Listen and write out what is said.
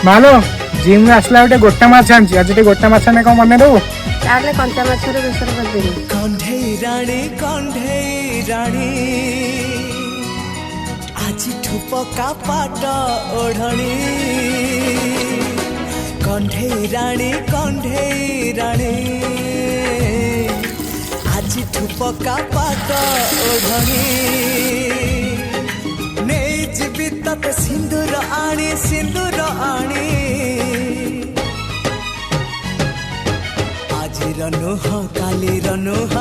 ମାଲୋ ଜିମ୍ ରୁ ଆସିଲା ଗୋଟେ ଗୋଟା ମାଛ ଆଣିଛି ଆଜି ଟିକେ ଗୋଟା ମାଛ ନା କଣ ମନେ ଦବୁ ତାହେଲେ କଞ୍ଚା ମାଛର ବେସର କରିଦେବି। କଣ୍ଢେଇ ରାଣୀ ଆଜିଠୁ ପକା ପାଟ ଓଢ଼ଣୀ କଣ୍ଢେଇ ରାଣୀ ଆଜିଠୁ ପକା ପାଟ ଓଢ଼ଣୀ ନେଇଯିବି ତତେ ସିନ୍ଦୁର ଆଣି ଆଜିର ନୁହ କାଲିର ନୁହ